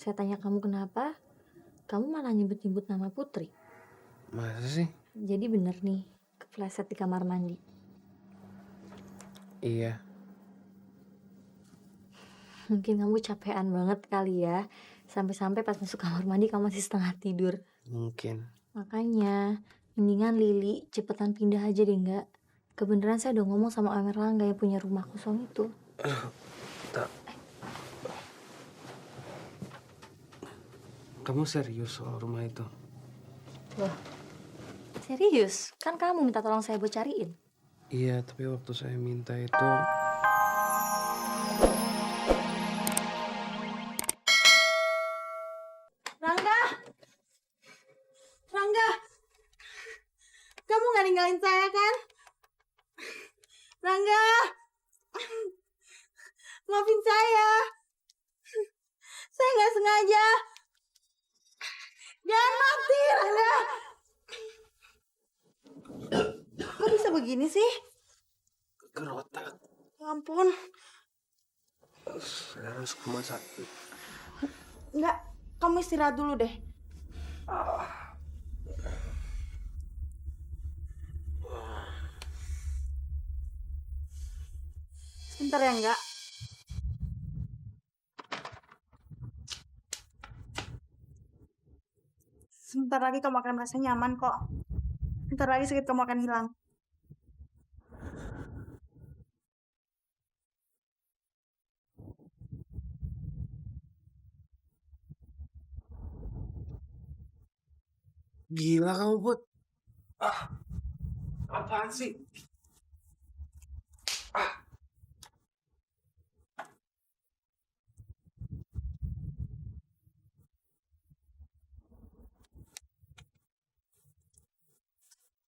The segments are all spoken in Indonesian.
Saya tanya kamu kenapa, kamu malah nyebut-nyebut nama Putri. Masa sih? Jadi bener nih, kepleset di kamar mandi. Iya. Mungkin kamu capean banget kali ya. Sampai-sampai pas masuk kamar mandi kamu masih setengah tidur. Mungkin. Makanya, mendingan Lili cepetan pindah aja deh nggak? Kebeneran saya udah ngomong sama Om Erlangga yang punya rumah kosong itu. Tak. Kamu serius soal rumah itu? Loh, serius? Kan kamu minta tolong saya buat cariin. Iya, tapi waktu saya minta itu... Rangga! Rangga! Kamu gak ninggalin saya kan? Rangga! Maafin saya. Saya gak sengaja. Jangan mati, Rangga! Kok bisa begini sih? Kerotak. Ya ampun. Saya harus ke rumah sakit. Enggak, kamu istirahat dulu deh. Sebentar ya, enggak. Sebentar lagi kamu akan merasa nyaman kok. Sebentar lagi sakit kamu akan hilang. Gila kamu, Put. Apaan sih?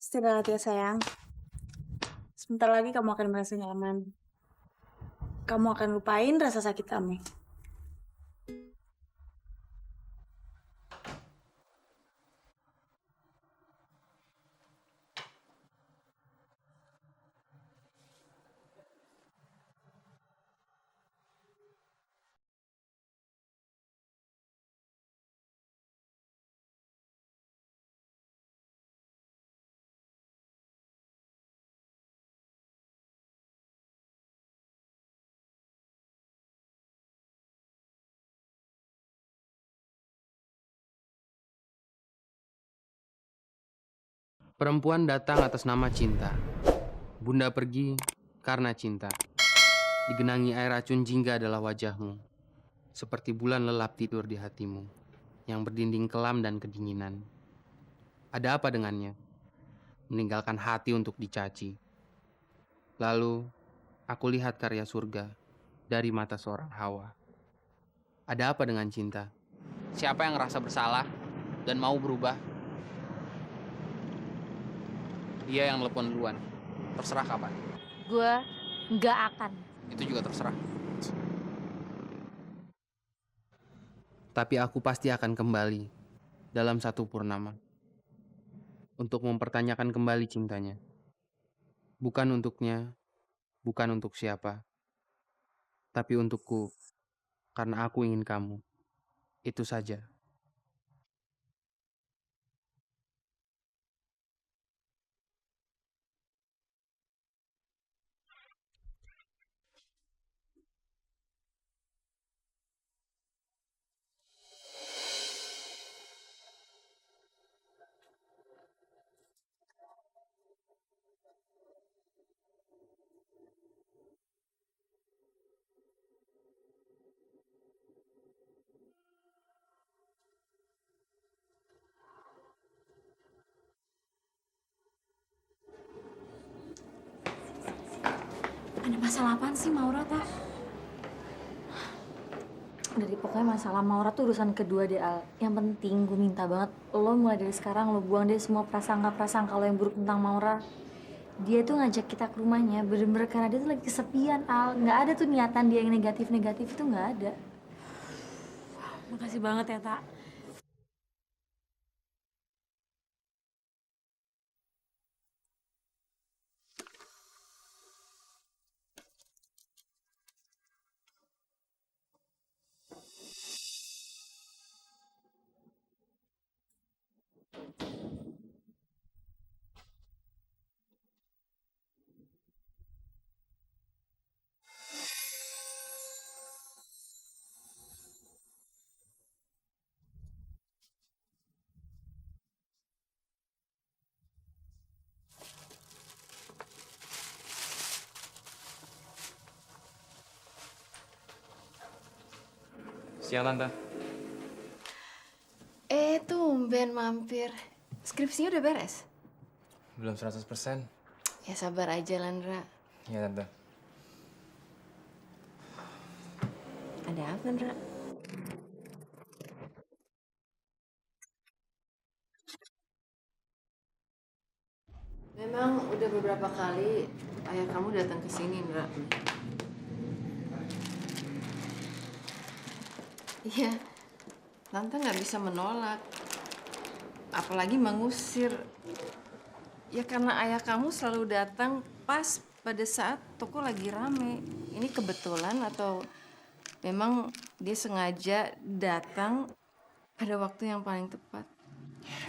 Istirahat ya sayang. Sebentar lagi kamu akan merasa nyaman. Kamu akan lupain rasa sakit kamu. Perempuan datang atas nama cinta. Bunda pergi karena cinta. Digenangi air racun jingga adalah wajahmu. Seperti bulan lelap tidur di hatimu, yang berdinding kelam dan kedinginan. Ada apa dengannya? Meninggalkan hati untuk dicaci. Lalu, aku lihat karya surga dari mata seorang Hawa. Ada apa dengan cinta? Siapa yang ngerasa bersalah dan mau berubah? Dia yang telepon duluan. Terserah kapan. Gue nggak akan. Itu juga terserah. Tapi aku pasti akan kembali dalam satu purnama. Untuk mempertanyakan kembali cintanya. Bukan untuknya, bukan untuk siapa. Tapi untukku, karena aku ingin kamu. Itu saja. Ada masalah apaan sih Maura, tak? Dari pokoknya masalah Maura tuh urusan kedua deh, Al. Yang penting gue minta banget lo mulai dari sekarang lo buang deh semua prasangka-prasangka lo yang buruk tentang Maura. Dia tuh ngajak kita ke rumahnya bener-bener karena dia tuh lagi kesepian, Al. Nggak ada tuh niatan dia yang negatif-negatif itu nggak ada. Makasih banget ya, Tak. Siang, Tante. Tumben mampir. Skripsinya udah beres? Belum 100%. Ya sabar aja, Landra. Iya, Tante. Ada apa, Landra? Memang udah beberapa kali ayah kamu datang ke sini, Indra. Iya, Tante nggak bisa menolak. Apalagi mengusir. Ya karena ayah kamu selalu datang pas pada saat toko lagi rame. Ini kebetulan atau memang dia sengaja datang pada waktu yang paling tepat?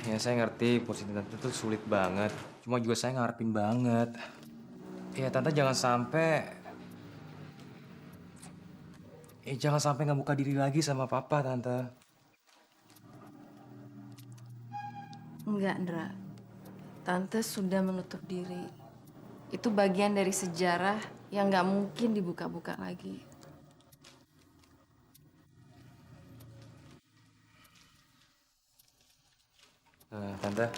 Ya, saya ngerti posisi Tante tuh sulit banget. Cuma juga saya ngarepin banget. Ya, Tante jangan sampai... jangan sampai nggak buka diri lagi sama Papa, Tante. Enggak, Ndra. Tante sudah menutup diri. Itu bagian dari sejarah yang nggak mungkin dibuka-buka lagi. Tante.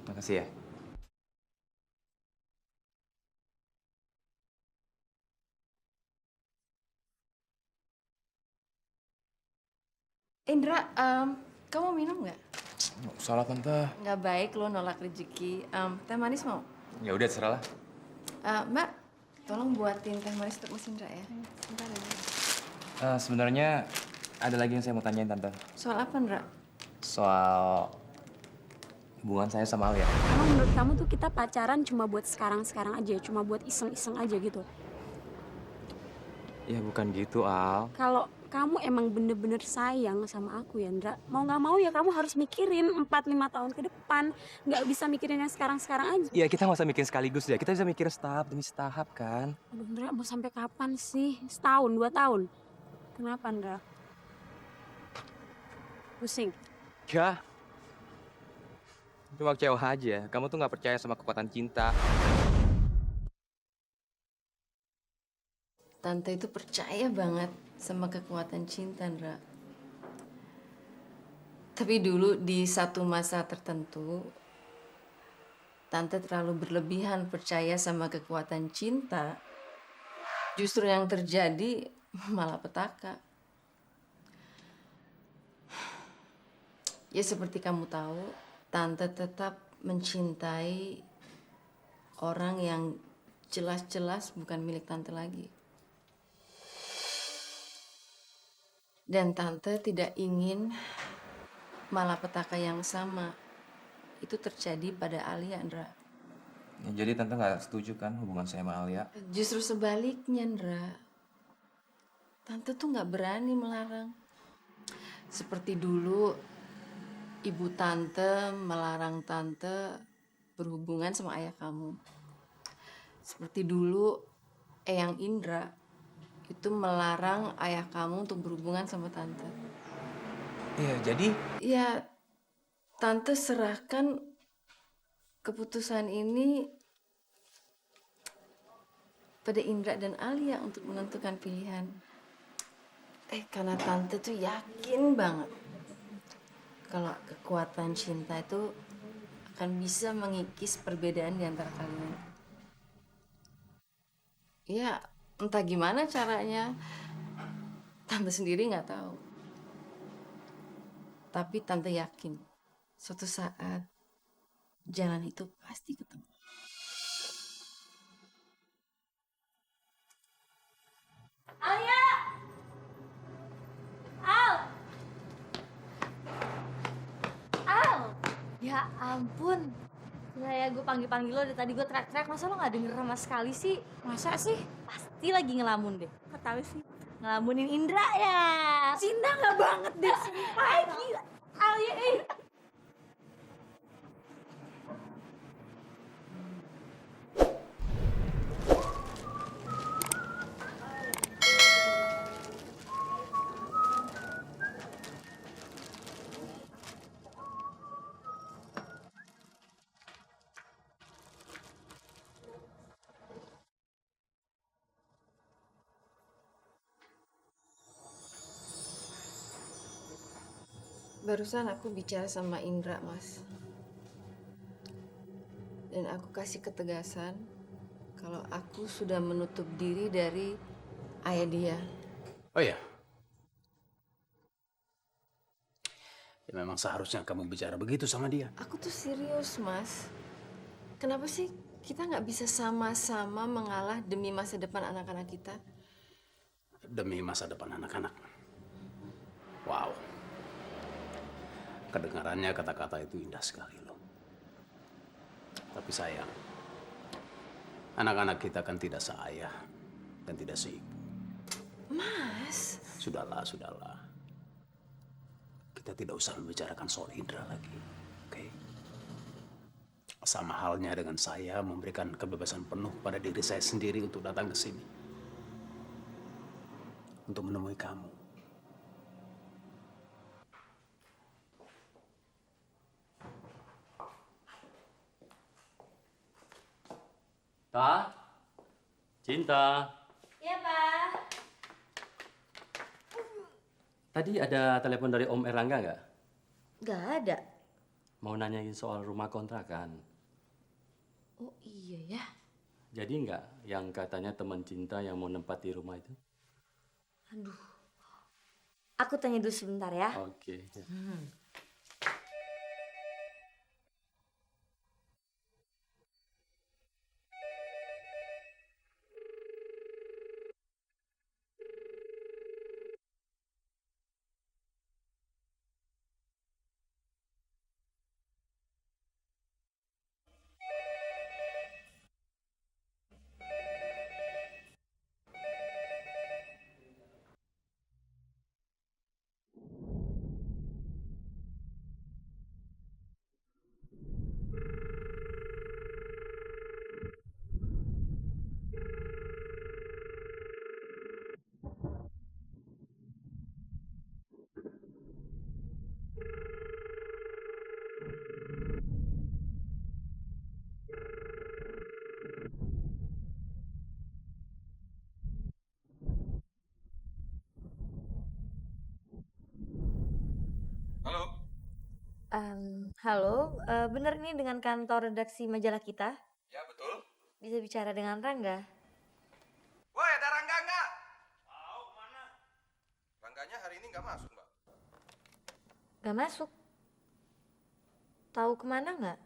Makasih ya. Indra, kamu minum nggak? Nggak usah lah, Tante. Nggak baik lo nolak rezeki. Teh manis mau? Ya udah, terserah lah. Mbak, tolong buatin teh manis untuk Mas Indra ya. Sebentar ya. Sebenarnya ada lagi yang saya mau tanyain, Tante. Soal apa, Indra? Soal hubungan saya sama Alia. Emang menurut kamu tuh kita pacaran cuma buat sekarang-sekarang aja, cuma buat iseng-iseng aja gitu? Ya bukan gitu, Al. Kalau kamu emang bener-bener sayang sama aku ya, Ndra, mau nggak mau ya kamu harus mikirin 4-5 tahun ke depan. Nggak bisa mikirin yang sekarang-sekarang aja. Ya kita nggak usah mikirin sekaligus ya. Kita bisa mikir tahap demi tahap kan. Aduh, Ndra, mau sampai kapan sih? Setahun, 2 tahun? Kenapa, Ndra? Pusing? Ya. Cuma kecewa aja. Kamu tuh nggak percaya sama kekuatan cinta. Tante itu percaya banget sama kekuatan cinta, Ndra. Tapi dulu di satu masa tertentu, Tante terlalu berlebihan percaya sama kekuatan cinta. Justru yang terjadi malah petaka. Ya seperti kamu tahu, Tante tetap mencintai orang yang jelas-jelas bukan milik Tante lagi. Dan Tante tidak ingin malapetaka yang sama itu terjadi pada Alia, Ndra. Ya, jadi Tante nggak setuju kan hubungan saya sama Alia? Justru sebaliknya, Ndra. Tante tuh nggak berani melarang. Seperti dulu, ibu Tante melarang Tante berhubungan sama ayah kamu. Seperti dulu, Eyang Indra itu melarang ayah kamu untuk berhubungan sama Tante. Iya, jadi... Ya, Tante serahkan keputusan ini pada Indra dan Alia untuk menentukan pilihan. Karena Tante tuh yakin banget kalau kekuatan cinta itu akan bisa mengikis perbedaan di antara kalian. Ya, entah gimana caranya, Tante sendiri nggak tahu. Tapi Tante yakin, suatu saat jalan itu pasti ketemu. Alia! Al! Al! Ya ampun. Ya gue panggil-panggil lo dari tadi, gue teriak-teriak. Masa lo gak denger sama sekali sih? Masa sih? Pasti lagi ngelamun deh. Kok tahu sih? Ngelamunin Indra ya. Cinta nggak banget deh. Ay, gila. Alia, Barusan aku bicara sama Indra, Mas. Dan aku kasih ketegasan kalau aku sudah menutup diri dari ayah dia. Oh ya. Ya memang seharusnya kamu bicara begitu sama dia. Aku tuh serius, Mas. Kenapa sih kita nggak bisa sama-sama mengalah demi masa depan anak-anak kita? Demi masa depan anak-anak. Wow. Kedengarannya kata-kata itu indah sekali loh. Tapi sayang, anak-anak kita kan tidak seayah dan tidak seibu. Mas, Sudahlah, sudahlah. Kita tidak usah membicarakan soal Indra lagi, oke? Sama halnya dengan saya memberikan kebebasan penuh pada diri saya sendiri untuk datang ke sini. Untuk menemui kamu. Ta? Cinta? Iya, Pak. Tadi ada telepon dari Om Erlangga nggak? Nggak ada. Mau nanyain soal rumah kontrakan. Oh iya ya. Jadi nggak yang katanya teman Cinta yang mau nempati rumah itu? Aduh. Aku tanya dulu sebentar ya. Oke. Halo, bener nih dengan kantor redaksi majalah kita? Ya betul. Bisa bicara dengan Rangga? Woi, ada Rangga nggak? Tahu kemana? Rangganya hari ini nggak masuk, Mbak. Gak masuk. Tahu kemana nggak?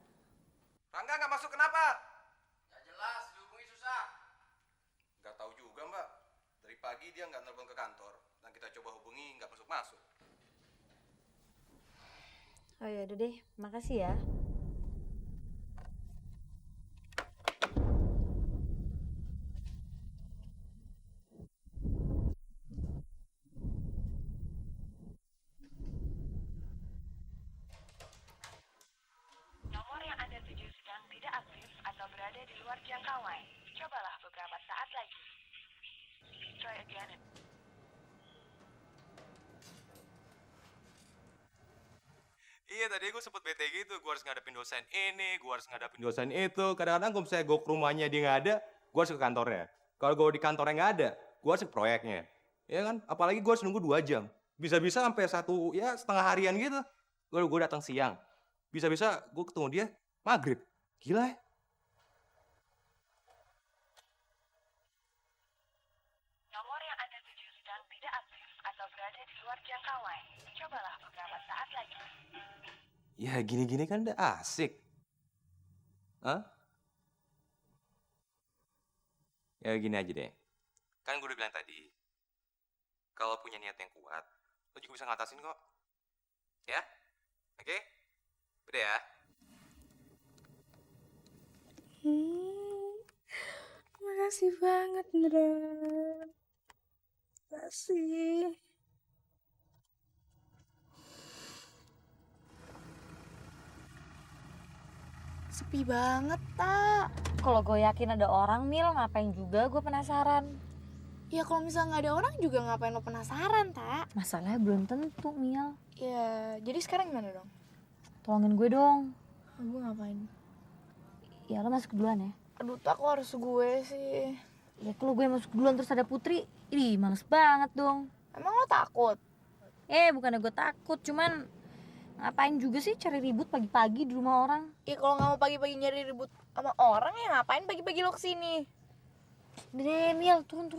Rangga nggak masuk kenapa? Nggak jelas, dihubungi susah. Nggak tahu juga, Mbak. Dari pagi dia nggak nelpon ke kantor. Dan kita coba hubungi nggak masuk-masuk. Oh ya udah deh, makasih ya. Nomor yang Anda tuju sedang tidak aktif atau berada di luar jangkauan. Cobalah beberapa saat lagi. Try again. Iya, tadi gue sempet bete gitu. Gue harus ngadepin dosen ini, gue harus ngadepin dosen itu. Kadang-kadang kalau misalnya gue ke rumahnya dia nggak ada, gue harus ke kantornya. Kalau gue di kantornya nggak ada, gue harus ke proyeknya. Ya kan? Apalagi gue harus nunggu 2 jam. Bisa-bisa sampai setengah harian gitu. Gue datang siang. Bisa-bisa gue ketemu dia maghrib. Gila ya? Nomor yang Anda tuju sedang tidak aktif atau berada di luar jangkauan. Cobalah beberapa saat lagi. Ya gini-gini kan udah asik. Hah? Ya gini aja deh. Kan gue udah bilang tadi, kalau punya niat yang kuat, lo juga bisa ngatasin kok. Ya? Oke? Udah ya? Makasih banget, Ndra. Makasih. Sepi banget, Tak. Kalau gue yakin ada orang, Mil, ngapain juga gue penasaran. Ya kalau misalnya nggak ada orang juga ngapain lo penasaran, Tak? Masalahnya belum tentu, Mil. Ya, jadi sekarang gimana dong? Tolongin gue dong. Gue ngapain? Ya lo masuk duluan ya. Aduh, Tak, kok harus gue sih? Ya kalau gue masuk duluan terus ada Putri, ih males banget dong. Emang lo takut? Bukannya gue takut, cuman Ngapain juga sih cari ribut pagi-pagi di rumah orang? Ya kalau nggak mau pagi-pagi nyari ribut sama orang ya ngapain pagi-pagi lo kesini? Udah deh, Mil, turun.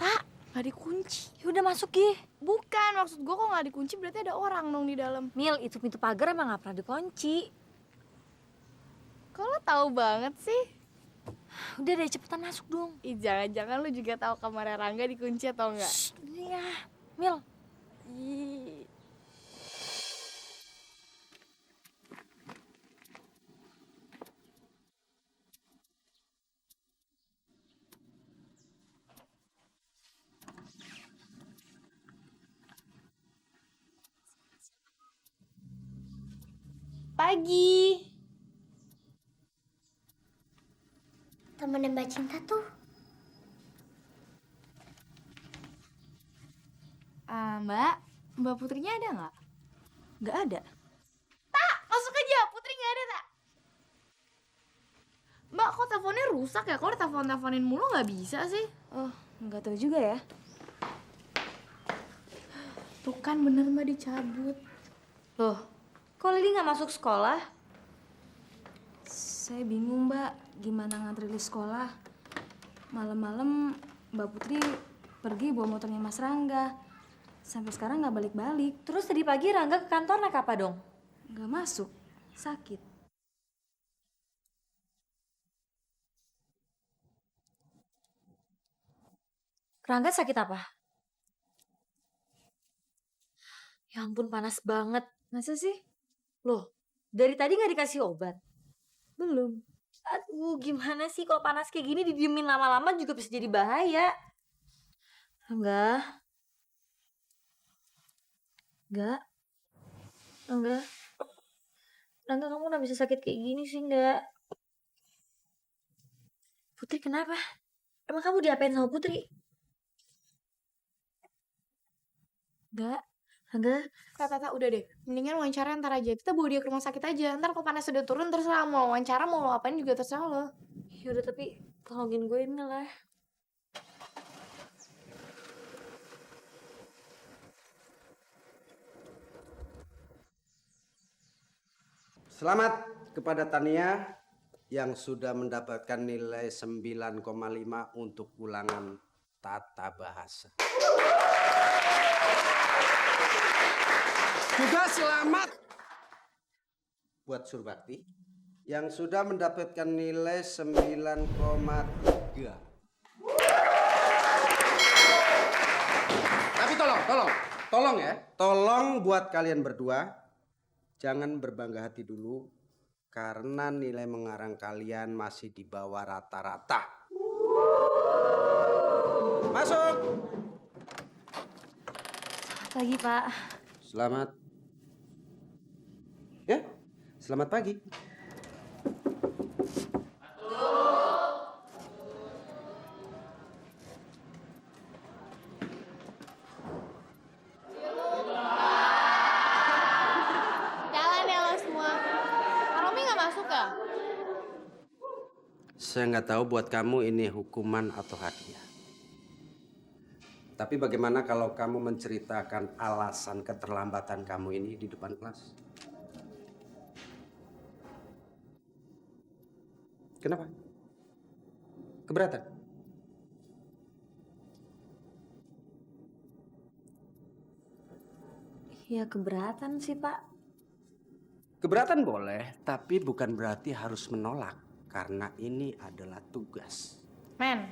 Tak, nggak dikunci. Ya udah masuk Gi. Bukan, maksud gue kok nggak dikunci berarti ada orang dong di dalam. Mil, itu pintu pagar emang nggak pernah dikunci. Kok lo tahu banget sih? Udah deh, cepetan masuk dong. Ih, jangan-jangan lu juga tahu kamarnya Rangga dikunci atau enggak? Iya, Mil. Ih. Pagi. Temennya Mbak Cinta tuh. Mbak Putrinya ada nggak? Nggak ada. Tak, masuk aja. Putri nggak ada, tak? Mbak, kok teleponnya rusak ya? Kok telepon-teleponin mulu nggak bisa sih? Oh, nggak tahu juga ya. Tuh kan bener Mbak dicabut. Loh, kok Lili nggak masuk sekolah? Saya bingung, Mbak. Gimana ngantri di sekolah? Malam-malam Mbak Putri pergi bawa motornya Mas Rangga. Sampai sekarang nggak balik-balik. Terus tadi pagi Rangga ke kantor naik apa dong? Nggak masuk. Sakit. Rangga sakit apa? Ya ampun, panas banget. Masa sih? Loh, dari tadi nggak dikasih obat? Belum. Aduh, gimana sih kalau panas kayak gini didiemin lama-lama juga bisa jadi bahaya. Enggak. Rangga, kamu udah bisa sakit kayak gini sih, enggak? Putri kenapa? Emang kamu diapain sama Putri? Enggak. Rangga. Tata, udah deh. Mendingan wawancara ntar aja. Kita bawa dia ke rumah sakit aja. Ntar kalau panas udah turun terserah. Mau wawancara, mau lo apain juga terserah lo. Yaudah, tapi tolongin gue ini lah. Selamat kepada Tania yang sudah mendapatkan nilai 9,5 untuk ulangan tata bahasa. Juga selamat buat Surbakti yang sudah mendapatkan nilai 9,3. Tapi tolong ya. Tolong buat kalian berdua jangan berbangga hati dulu karena nilai mengarang kalian masih di bawah rata-rata. Masuk. Selamat pagi, Pak. Selamat. Ya, selamat pagi. Jalan ya lo semua. Kak Romi nggak masuk ya? Saya nggak tahu buat kamu ini hukuman atau hadiah. Tapi bagaimana kalau kamu menceritakan alasan keterlambatan kamu ini di depan kelas? Kenapa? Keberatan? Ya keberatan sih, Pak. Keberatan boleh, tapi bukan berarti harus menolak. Karena ini adalah tugas. Men,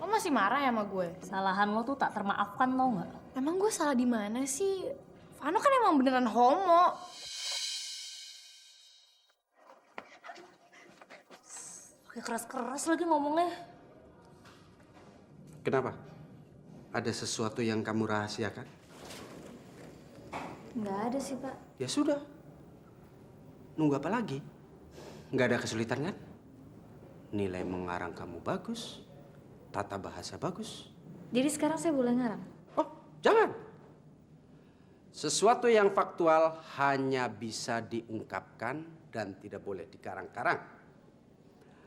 lo masih marah ya sama gue? Kesalahan lo tuh tak termaafkan, tau nggak? Emang gue salah di mana sih? Vano kan emang beneran homo. Kayak keras-keras lagi ngomongnya. Kenapa? Ada sesuatu yang kamu rahasiakan? Nggak ada sih, Pak. Ya sudah. Nunggu apa lagi? Nggak ada kesulitan kan? Nilai mengarang kamu bagus. Tata bahasa bagus. Jadi sekarang saya boleh ngarang? Oh, jangan. Sesuatu yang faktual hanya bisa diungkapkan dan tidak boleh dikarang-karang.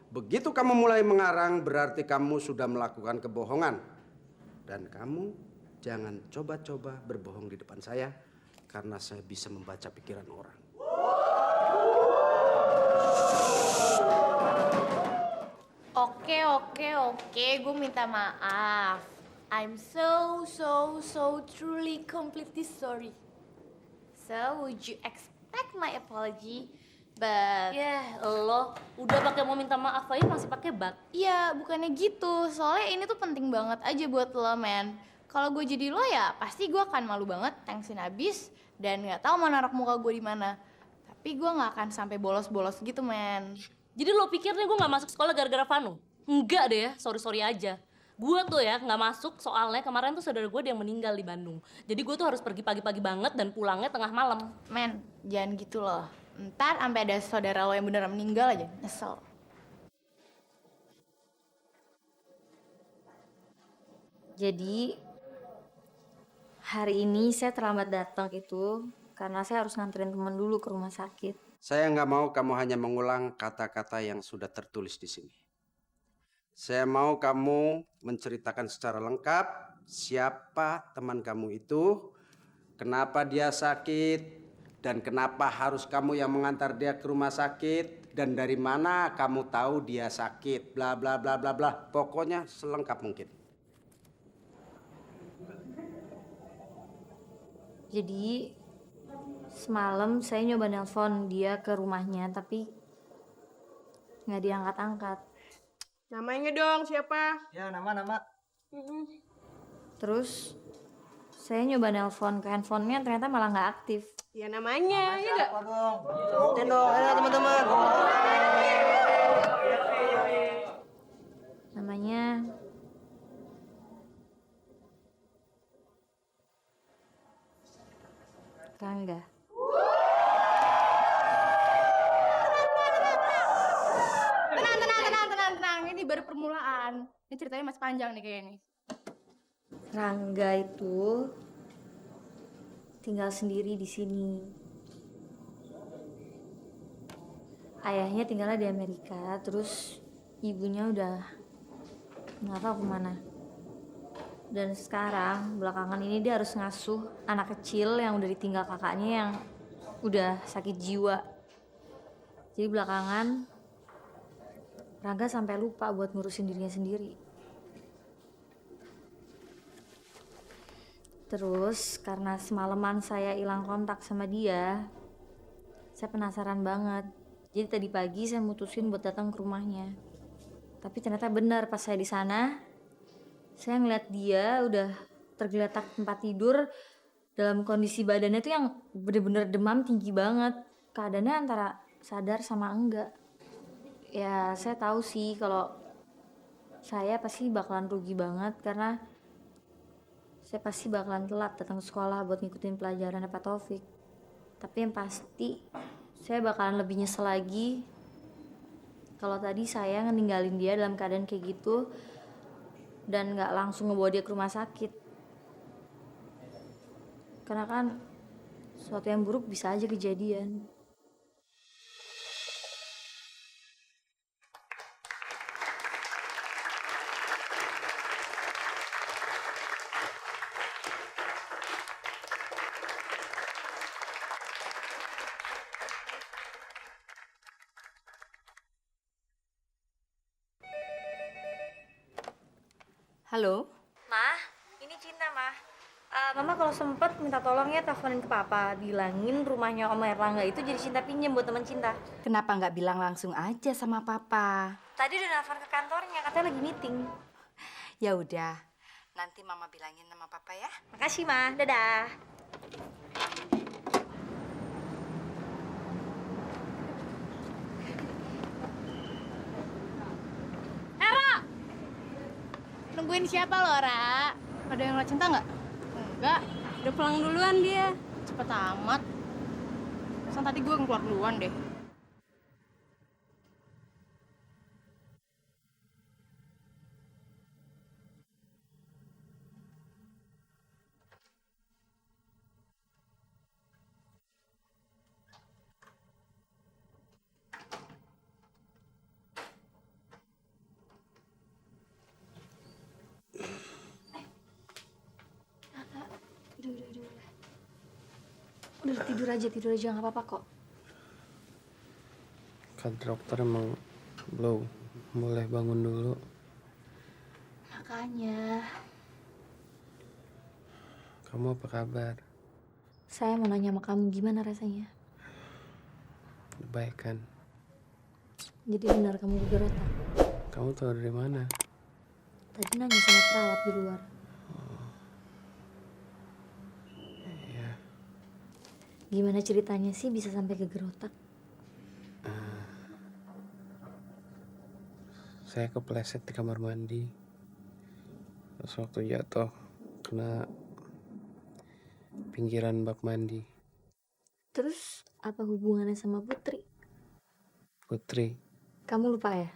Begitu kamu mulai mengarang, berarti kamu sudah melakukan kebohongan. Dan kamu jangan coba-coba berbohong di depan saya, karena saya bisa membaca pikiran orang. Oke, gue minta maaf. I'm so truly completely sorry. So, would you expect my apology? But lo udah pakai mau minta maaf aja masih pakai but. iya, bukannya gitu. Soalnya ini tuh penting banget aja buat lo, men. Kalau gue jadi lo ya pasti gue akan malu banget, thanksin abis, dan nggak tahu mau naruh muka gue di mana. Tapi gue nggak akan sampai bolos-bolos gitu, men. Jadi lo pikir nih gue nggak masuk sekolah gara-gara Vanu? Enggak deh ya, sorry aja. Gue tuh ya nggak masuk soalnya kemarin tuh saudara gue yang meninggal di Bandung. Jadi gue tuh harus pergi pagi-pagi banget dan pulangnya tengah malam. Men, jangan gitu loh. Ntar sampai ada saudara lo yang beneran meninggal aja, nyesel. Jadi hari ini saya terlambat datang itu karena saya harus nganterin teman dulu ke rumah sakit. Saya nggak mau kamu hanya mengulang kata-kata yang sudah tertulis di sini. Saya mau kamu menceritakan secara lengkap siapa teman kamu itu, kenapa dia sakit, dan kenapa harus kamu yang mengantar dia ke rumah sakit, dan dari mana kamu tahu dia sakit, bla bla bla bla bla. Pokoknya selengkap mungkin. Jadi semalam saya nyoba nelpon dia ke rumahnya tapi nggak diangkat-angkat. Namanya dong siapa? Ya, nama. Terus saya nyoba nelpon ke handphonenya ternyata malah nggak aktif. Ya namanya, ya nggak? Sebutin dong, ayo teman-teman. Namanya Rangga. Tenang. Ini baru permulaan. Ini ceritanya masih panjang nih kayaknya. Rangga itu tinggal sendiri di sini. Ayahnya tinggalnya di Amerika, terus ibunya udah nggak tahu kemana. Dan sekarang belakangan ini dia harus ngasuh anak kecil yang udah ditinggal kakaknya yang udah sakit jiwa. Jadi belakangan Rangga sampai lupa buat ngurusin dirinya sendiri. Terus karena semalaman saya hilang kontak sama dia, saya penasaran banget. Jadi tadi pagi saya mutusin buat datang ke rumahnya. Tapi ternyata benar pas saya di sana, saya ngeliat dia udah tergeletak tempat tidur dalam kondisi badannya tuh yang bener-bener demam tinggi banget. Keadaannya antara sadar sama enggak. Ya saya tahu sih kalau saya pasti bakalan rugi banget karena saya pasti bakalan telat datang ke sekolah buat ngikutin pelajaran Pak Taufik. Tapi yang pasti saya bakalan lebih nyesel lagi kalau tadi saya ninggalin dia dalam keadaan kayak gitu dan nggak langsung ngebawa dia ke rumah sakit. Karena kan sesuatu yang buruk bisa aja kejadian. Halo? Ma, ini Cinta, Ma. Mama kalau sempet minta tolong ya teleponin ke Papa. Bilangin rumahnya Om Erlangga itu jadi Cinta pinjem buat teman Cinta. Kenapa nggak bilang langsung aja sama Papa? Tadi udah nelfon ke kantornya, katanya lagi meeting. Ya udah, nanti Mama bilangin sama Papa ya. Makasih, Ma. Dadah. Nungguin siapa lo, Ra? Ada yang lo cinta nggak? Enggak. Udah pulang duluan dia. Cepet amat. Pesan tadi gue keluar duluan deh. Udah tidur aja nggak apa-apa kok. Kata dokter emang belum boleh bangun dulu. Makanya, Kamu apa kabar? saya mau nanya sama kamu gimana rasanya. Baik kan? Jadi benar kamu gugur otak. Kamu tahu dari mana? Tadi nanya sama perawat di luar. Iya. Gimana ceritanya sih bisa sampai geger otak? Saya kepleset di kamar mandi. Terus waktu jatuh kena pinggiran bak mandi. Terus apa hubungannya sama Putri? Putri, Kamu lupa ya?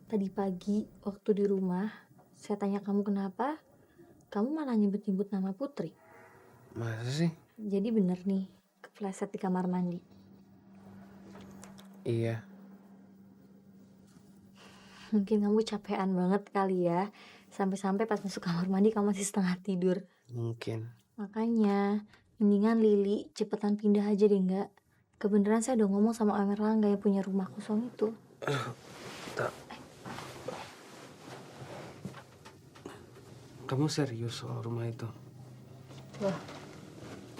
Tadi pagi waktu di rumah, saya tanya kamu kenapa, kamu malah nyebut-nyebut nama Putri. masa sih? Jadi bener nih, kepleset di kamar mandi. Iya. Mungkin kamu capean banget kali ya, sampai-sampai pas masuk kamar mandi kamu masih setengah tidur. Mungkin. Makanya, mendingan Lili cepetan pindah aja deh nggak? Kebeneran saya udah ngomong sama Om Erlangga yang punya rumah kosong itu. Tak. Kamu serius soal rumah itu? Loh,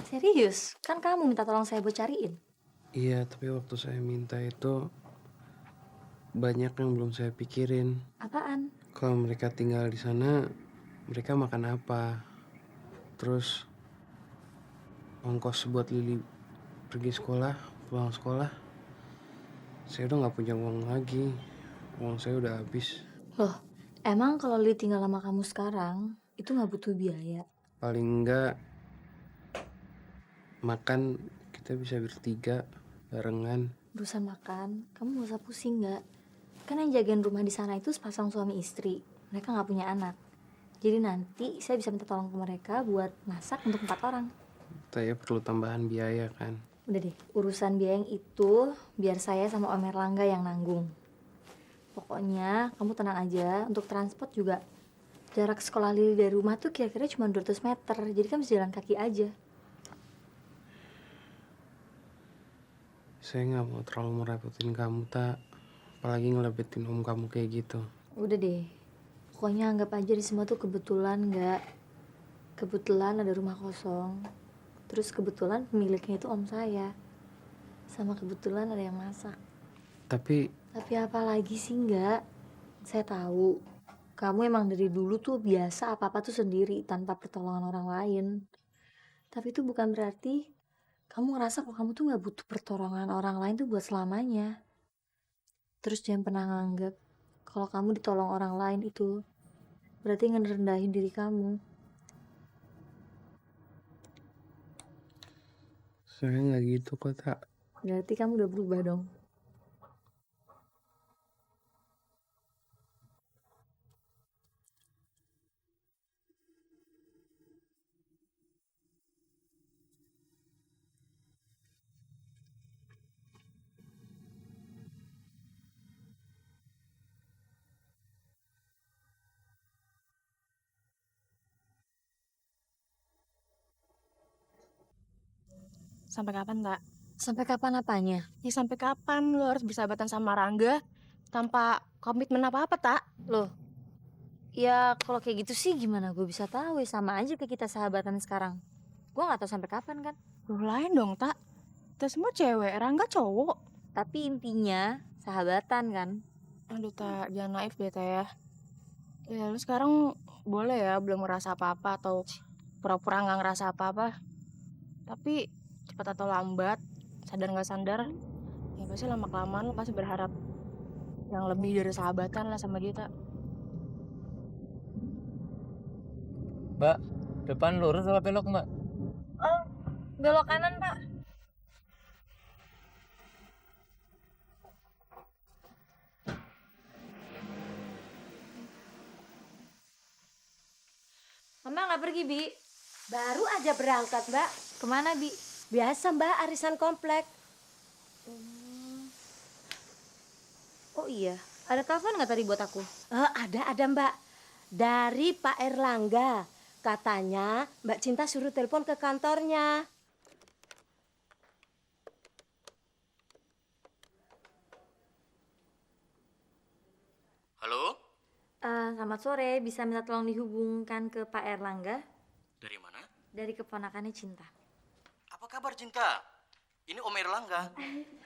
serius? Kan kamu minta tolong saya buat cariin. Iya, tapi waktu saya minta itu banyak yang belum saya pikirin. Apaan? Kalau mereka tinggal di sana, mereka makan apa? Terus ongkos buat Lili pergi sekolah, pulang sekolah. Saya udah nggak punya uang lagi. Uang saya udah habis. Loh, emang kalau Lili tinggal sama kamu sekarang, itu nggak butuh biaya? Paling enggak makan kita bisa bertiga barengan. Urusan makan, kamu gak usah pusing nggak? Kan yang jagain rumah di sana itu sepasang suami istri. Mereka nggak punya anak. Jadi nanti saya bisa minta tolong ke mereka buat masak untuk 4 orang. Saya perlu tambahan biaya kan. Udah deh, urusan biaya yang itu biar saya sama Om Erlangga yang nanggung. Pokoknya kamu tenang aja, untuk transport juga jarak sekolah Lili dari rumah tuh kira-kira cuma 200 meter. Jadi kan bisa jalan kaki aja. Saya nggak mau terlalu merepotin kamu, tak. Apalagi ngelebetin om kamu kayak gitu. Udah deh, pokoknya anggap aja di semua tuh kebetulan nggak? Kebetulan ada rumah kosong. Terus kebetulan pemiliknya itu om saya. Sama kebetulan ada yang masak. Tapi Apa lagi sih nggak? Saya tahu, kamu emang dari dulu tuh biasa apa-apa tuh sendiri tanpa pertolongan orang lain. Tapi itu bukan berarti kamu ngerasa kalau kamu tuh nggak butuh pertolongan orang lain tuh buat selamanya. Terus jangan pernah nganggap kalau kamu ditolong orang lain itu berarti ngerendahin diri kamu. saya nggak gitu kok, tak. Berarti kamu udah berubah dong. Sampai kapan, Tak? Sampai kapan apanya? Ya sampai kapan lo harus bersahabatan sama Rangga tanpa komitmen apa-apa, Tak? Loh, ya kalau kayak gitu sih gimana gue bisa tahu ya, sama aja kayak kita sahabatan sekarang. Gue nggak tahu sampai kapan kan. Lo lain dong, Tak. Kita semua cewek, Rangga cowok. Tapi intinya sahabatan kan. Aduh, Tak, jangan naif deh, Tak ya. Ya lu sekarang boleh ya belum ngerasa apa-apa atau pura-pura nggak ngerasa apa-apa. Tapi cepat atau lambat, sadar nggak sadar, ya pasti lama-kelamaan lo pasti berharap yang lebih dari sahabatan lah sama dia, Tak. Mbak, depan lurus apa belok, Mbak? Oh, belok kanan, Pak. Mama nggak pergi, Bi. Baru aja berangkat, Mbak. Kemana, Bi? Biasa, Mbak, arisan komplek. Oh iya, ada telepon nggak tadi buat aku? Ada, Mbak. Dari Pak Erlangga. Katanya Mbak Cinta suruh telepon ke kantornya. Selamat sore, bisa minta tolong dihubungkan ke Pak Erlangga Dari mana? dari keponakannya Cinta. Apa kabar Cinta? Ini Om Erlangga.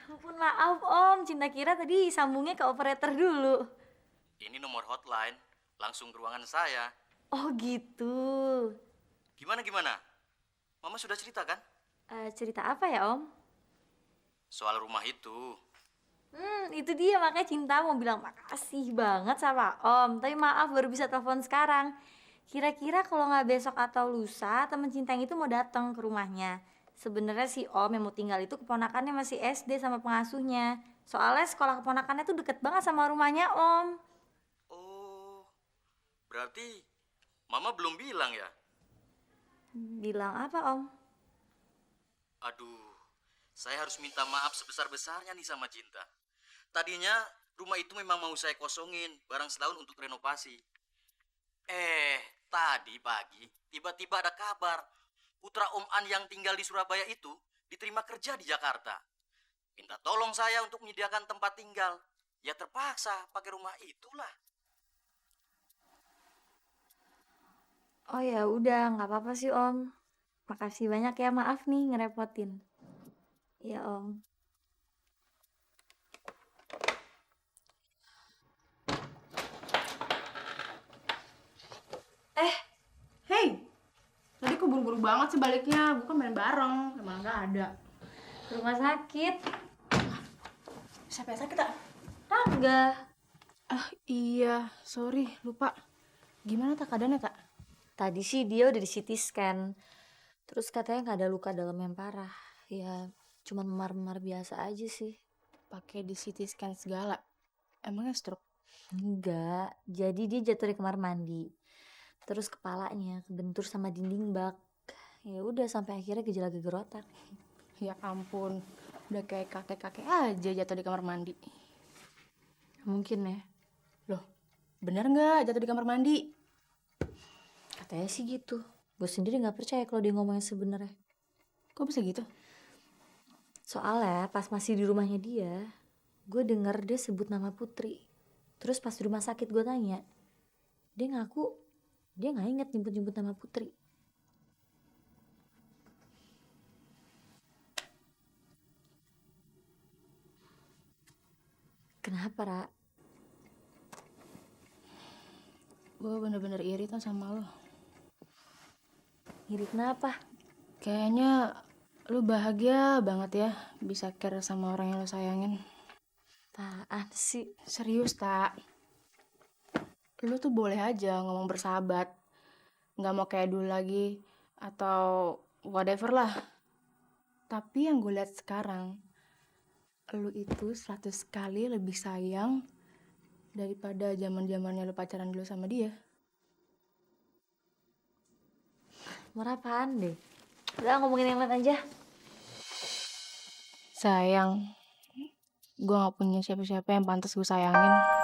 Ampun maaf Om, Cinta kira tadi sambungnya ke operator dulu. Ini nomor hotline. Langsung ke ruangan saya. Oh gitu. Gimana? Mama sudah cerita kan? Cerita apa ya Om? Soal rumah itu. Itu dia makanya Cinta mau bilang makasih banget sama Om. Tapi maaf baru bisa telepon sekarang. Kira-kira kalau nggak besok atau lusa, temen Cinta yang itu mau datang ke rumahnya. Sebenarnya si Om yang mau tinggal itu keponakannya masih SD sama pengasuhnya. Soalnya sekolah keponakannya tuh deket banget sama rumahnya Om. Berarti Mama belum bilang ya? Bilang apa Om? Aduh, saya harus minta maaf sebesar-besarnya nih sama Cinta. Tadinya rumah itu memang mau saya kosongin barang setahun untuk renovasi. Tadi pagi tiba-tiba ada kabar putra Om An yang tinggal di Surabaya itu diterima kerja di Jakarta. Minta tolong saya untuk menyediakan tempat tinggal. Ya terpaksa pakai rumah itulah. Oh ya udah nggak apa-apa sih Om. Makasih banyak ya, maaf nih ngerepotin. Iya Om. Hey, tadi kok buru-buru banget sih baliknya? Gue kan main bareng, emang nggak ada. Ke rumah sakit. Siapa yang sakit, tak? Rangga. Iya, sorry, lupa. Gimana tak keadaannya, tak? Tadi sih dia udah di CT scan. Terus katanya nggak ada luka dalam yang parah. Ya, cuman memar-memar biasa aja sih. Pakai di CT scan segala. Emangnya stroke? Enggak, jadi dia jatuh di kamar mandi. Terus kepalanya kebentur sama dinding bak. Ya udah sampai akhirnya gejala geger otak. Ya ampun, udah kayak kakek-kakek aja jatuh di kamar mandi. Mungkin ya. Loh, bener nggak jatuh di kamar mandi? Katanya sih gitu. Gue sendiri nggak percaya kalau dia ngomongnya sebenarnya. Kok bisa gitu? Soalnya pas masih di rumahnya dia, gue denger dia sebut nama Putri. Terus pas di rumah sakit gue tanya, dia ngaku dia nggak inget nyebut-nyebut nama Putri. Kenapa, Ra? Gue bener-bener iri kan sama lo. Iri kenapa? Kayaknya lu bahagia banget ya bisa care sama orang yang lo sayangin. Apaan sih? Serius, tak? Lu tuh boleh aja ngomong bersahabat. Nggak mau kayak dulu lagi. Atau whatever lah. Tapi yang gue lihat sekarang, lu itu 100 kali lebih sayang daripada zaman-zamannya lu pacaran dulu sama dia. Mau apaan deh? Udah ngomongin yang lain aja. Sayang, gue gak punya siapa-siapa yang pantas gue sayangin.